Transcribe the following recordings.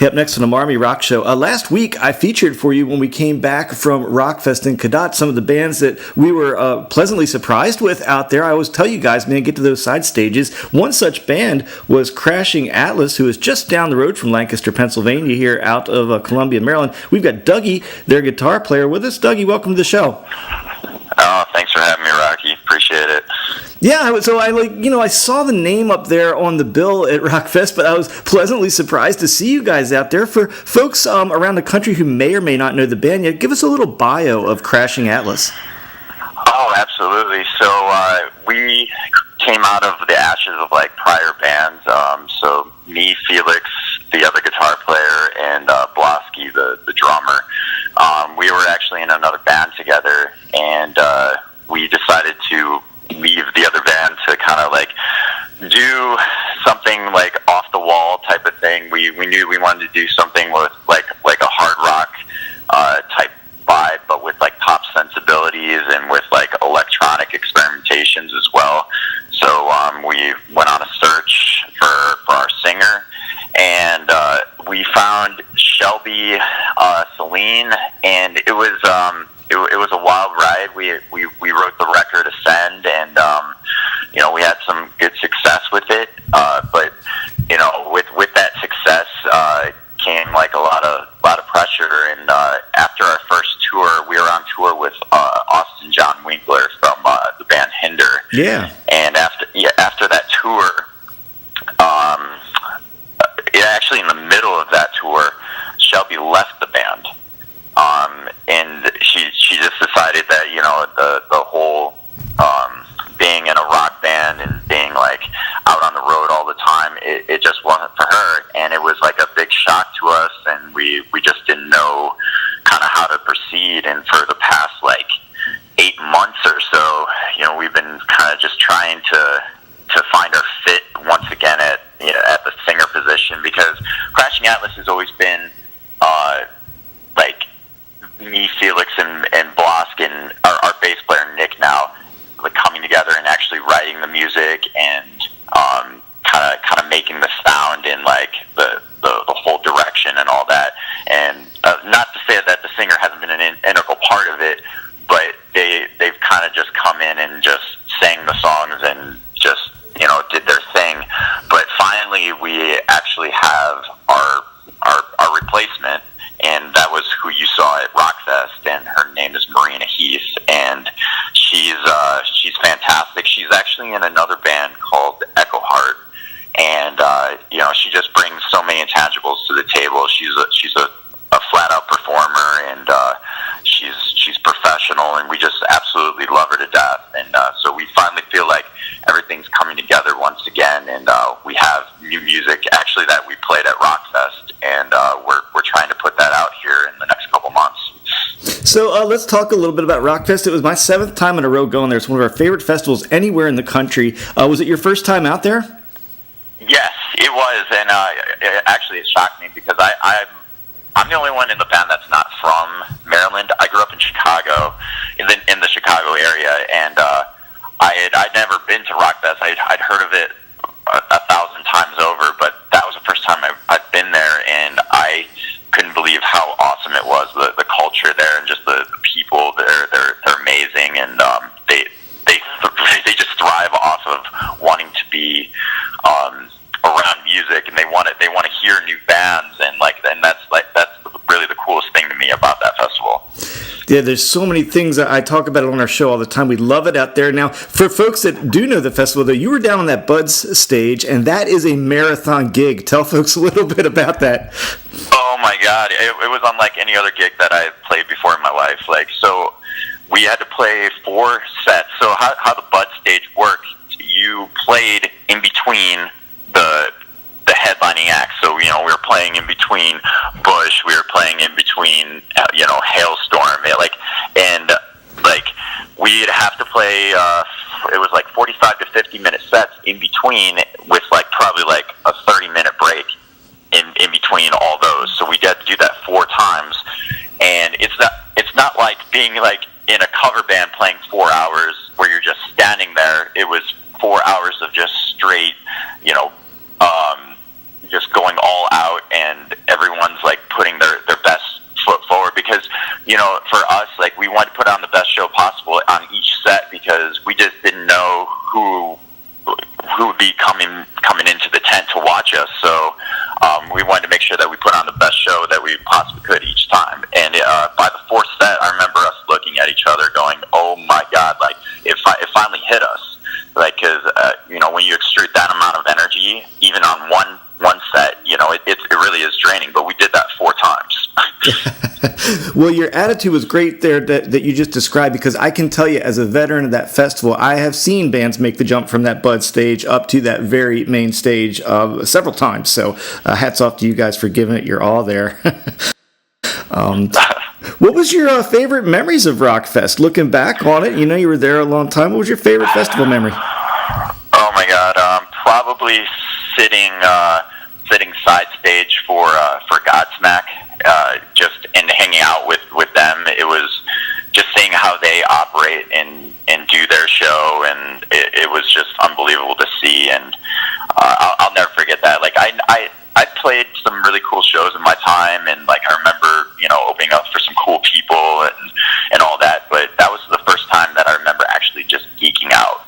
Hey, up next on the MARR Rock Show. Last week, I featured for you when we came back from Rockfest in Cadott some of the bands that we were pleasantly surprised with out there. I always tell you guys, man, get to those side stages. One such band was Crashing Atlas, who is just down the road from Lancaster, Pennsylvania, here out of Columbia, Maryland. We've got Dougie, their guitar player, with us. Dougie, welcome to the show. Oh, thanks for having me, Rocky. Appreciate it. Yeah, so I saw the name up there on the bill at Rockfest, but I was pleasantly surprised to see you guys out there. For folks around the country who may or may not know the band yet, give us a little bio of Crashing Atlas. Oh, absolutely. So we came out of the ashes of prior bands. So me, Felix, the other guitar player, and Blosky, the drummer. We were actually in another band together, and we decided to leave the other band to kind of do something off the wall type of thing. We knew we wanted to do something with like a hard rock type vibe, but with pop sensibilities and with electronic experimentations as well. So we went on a search for our singer, and we found Shelby Celine, and it was a wild ride. We wrote the record Ascend, and we had some good success with it. But with that success came a lot of pressure. And after our first tour, we were on tour with Austin John Winkler from the band Hinder. Yeah. And after that tour, actually in the middle of that tour, Shelby left the band. And she just decided that the whole being in a rock band and being out on the road all the time, it just wasn't for her, and it was a big shock to us, and we just didn't know kind of how to proceed. And for the past 8 months or so, we've been kind of just trying to find our fit once again at the singer position, because Crashing Atlas has always been me, Felix, and Blosk, and our bass player Nick now, coming together and actually writing the music and kind of making the sound in the whole direction and all that. And not to say that the singer hasn't been an integral part of it, but they've kind of just come in and just sang the songs and just did their thing. But finally, we actually have our replacement, and that was who you saw at Rockfest, and her name is Marina Heath, and she's fantastic. She's actually in another band called Echo Heart, and she just brings so many intangibles to the table. She's a flat out performer, and she's professional, and we just absolutely love her to death. And so we finally feel like everything's coming together once again, and we have new music actually that we played at Rockfest, and we're trying to put that out here in the next couple months. So let's talk a little bit about Rockfest. It was my 7th time in a row going there. It's one of our favorite festivals anywhere in the country. Was it your first time out there? Yes, it was, and actually it shocked me because I'm the only one in the band that's not from Maryland. I grew up in Chicago, in the Chicago area, and I'd never been to Rockfest. I'd heard of it 1,000 times over, but that was the first time I'd been there, and I couldn't believe how awesome it was. The culture there and just the people there, they're amazing, and they just thrive off of wanting to be around music, and they want to hear new bands, and that's really the coolest thing to me about that festival. Yeah, there's so many things. I talk about it on our show all the time. We love it out there. Now, for folks that do know the festival, though, you were down on that Buds stage, and that is a marathon gig. Tell folks a little bit about that. Oh, my God. It was unlike any other gig that I've played before in my life. So we had to play 4 sets. So how the Buds stage worked, you played in between the headlining acts. So, we were playing in between Bush, we were playing in between, Hailstorm, and we'd have to play, it was 45 to 50 minute sets in between with probably a 30-minute break in between all those. So we had to do that 4 times, and it's not like being in a cover band playing 4 hours where you're just standing there. It was 4 hours of just straight, just going all out, and everyone coming into the tent to watch us. So we wanted to make sure that we put on the best show that we possibly could each time. And by the fourth set, I remember us looking at each other going, oh my God, like it finally hit us. Like, cause, when you extrude that amount of energy, even on one set, it really is draining, but we did that 4 times. Well, your attitude was great there that you just described, because I can tell you, as a veteran of that festival, I have seen bands make the jump from that bud stage up to that very main stage several times. So hats off to you guys for giving it your all there. What was your favorite memories of Rockfest? Looking back on it, you were there a long time. What was your favorite festival memory? Oh my God, probably sitting side stage for Godsmack, just and hanging out with them. It was just seeing how they operate and do their show, and it was just unbelievable to see. And I'll never forget that. Like I played some really cool shows in my time, and like I remember opening up for some cool people and all that. But that was the first time that I remember actually just geeking out,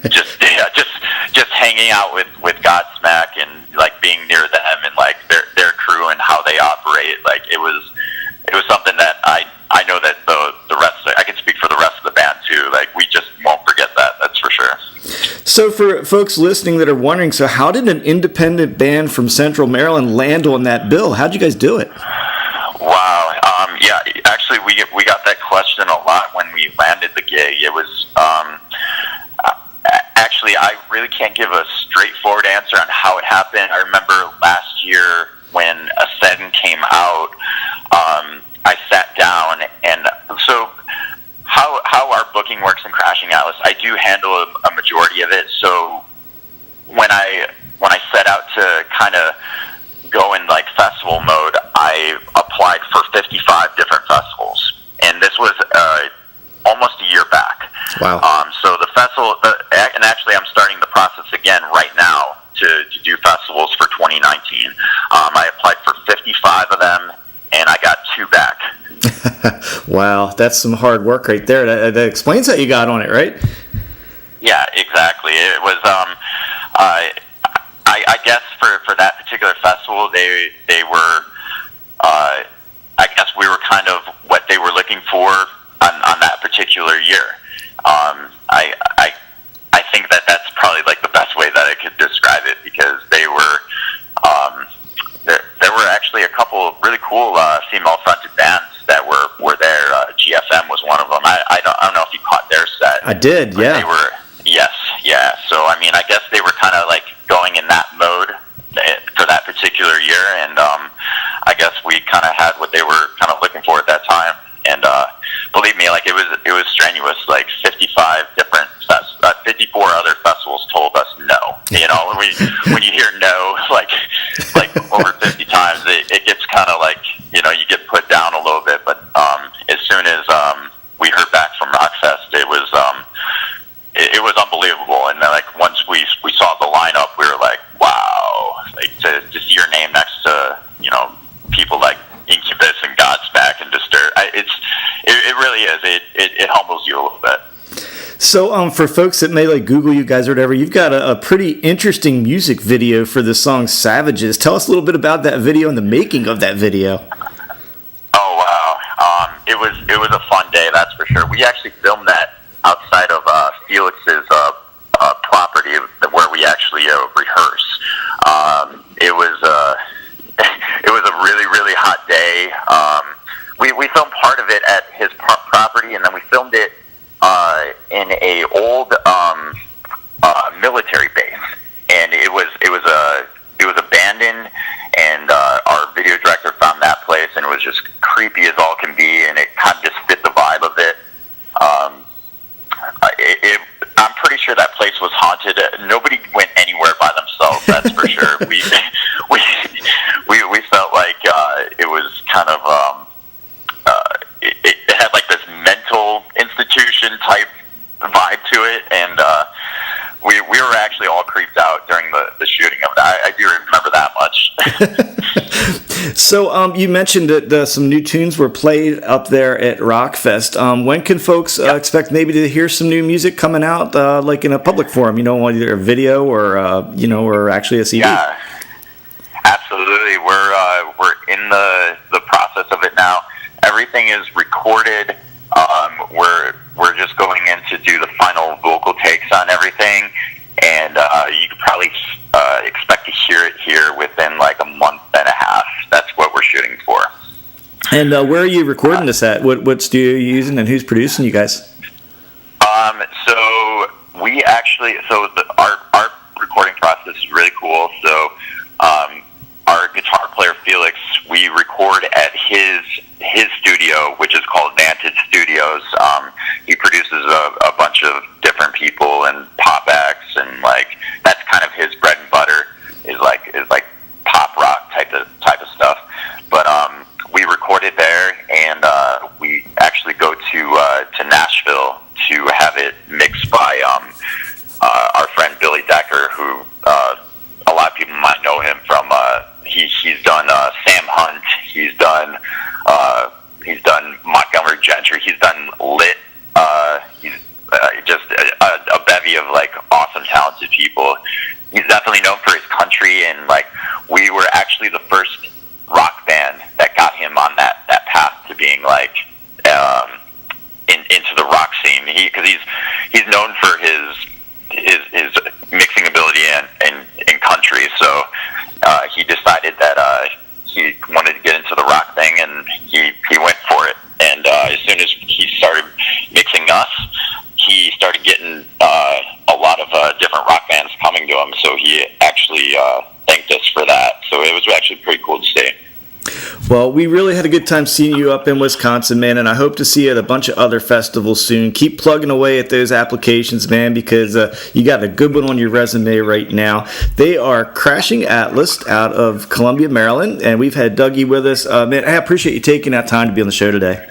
just hanging out with Godsmack and like being near them and like their crew and how they operate. Like it was something that I know that the rest of I can speak for the rest of the band too. Like we just won't forget that. That's for sure. So for folks listening that are wondering, so how did an independent band from Central Maryland land on that bill? How'd you guys do it? Wow. Yeah, actually we got that question a lot when we landed the gig. It was actually I really can't give a straightforward answer on how it happened. I remember last year when Ascend came out, I sat down, and so how our booking works in Crashing Atlas, I do handle a majority of it. So when I set out to kind of go in like festival mode, I applied for 55 different festivals, and this was almost a year back. Wow. So the festival, and actually I'm starting the process again right now to do festivals for 2019. I applied for 55 of them, and I got 2 back. Wow, that's some hard work right there. That explains how you got on it, right? Yeah, exactly. It was, I guess for that particular festival, they were, I guess we were kind of what they were looking for on that particular year. I think that's probably like the best way that I could describe it, because they were, there were actually a couple of really cool female-fronted bands that were there. GFM was one of them. I don't know if you caught their set. I did, yeah. They were, yes, yeah. So I mean, I guess they were kind of like going in that mode for that particular year, and I guess we kind of had what they were kind of looking for at that time. And believe me, like it was strenuous. Like 55 different 54 other festivals told us no. When you hear no, like over 50 times, it gets kind of like you get put down a little bit. But as soon as we heard back from Rockfest, it was unbelievable. And then, like once we saw the lineup, we were like, wow! Like to see your name next to people like Incubus and Godsmack and Disturb. It really is. It humbles you a little bit. So for folks that may like Google you guys or whatever, you've got a pretty interesting music video for the song Savages. Tell us a little bit about that video and the making of that video. Oh wow. It was a fun day, that's for sure. We actually filmed that outside of Felix's property where we actually rehearse. It was a really, really hot day. We filmed part of it at his property, and then we filmed it in a old military base, and it was abandoned. And our video director found that place, and it was just creepy as all can be, and it kind of just fit the vibe of it. I'm pretty sure that place was haunted. Nobody went anywhere by themselves, that's for sure. We felt like it was kind of it had like this mental institution type vibe to it, and we were actually all creeped out during the shooting of it. I do remember that much. So you mentioned that some new tunes were played up there at Rockfest. When can folks expect maybe to hear some new music coming out, like in a public forum? Either a video or or actually a CD. Yeah, absolutely. We're in the process of it now. Everything is recorded. We're just going in to do the final vocal takes on everything, and you could probably expect to hear it here within like a month and a half. That's what we're shooting for. And where are you recording this at? What studio are you using, and who's producing you guys? So we actually, our recording process is really cool. So our guitar player Felix, we record at his studio, which is called Vantage Studios. He produces a bunch of different people and pop acts, and like that's kind of his bread and butter is like pop rock type of stuff. But we recorded there, and we actually go to Nashville to have it mixed by our friend Billy Decker, who a lot of people might know him from. He's done Sam Hunt. He's done Montgomery Gentry. He's done Lit. He's just a bevy of like awesome, talented people. He's definitely known for his country, and like we were actually the first rock band that got him on that path to being like into the rock scene. Because he's known for his mixing ability in country. So he decided that he wanted to get into the rock thing, and he went for it. And as soon as he started mixing us, he started getting a lot of different rock bands coming to him. So he actually thanked us for that. So it was actually pretty cool to see. Well, we really had a good time seeing you up in Wisconsin, man, and I hope to see you at a bunch of other festivals soon. Keep plugging away at those applications, man, because you got a good one on your resume right now. They are Crashing Atlas out of Columbia, Maryland, and we've had Dougie with us. Man, I appreciate you taking that time to be on the show today.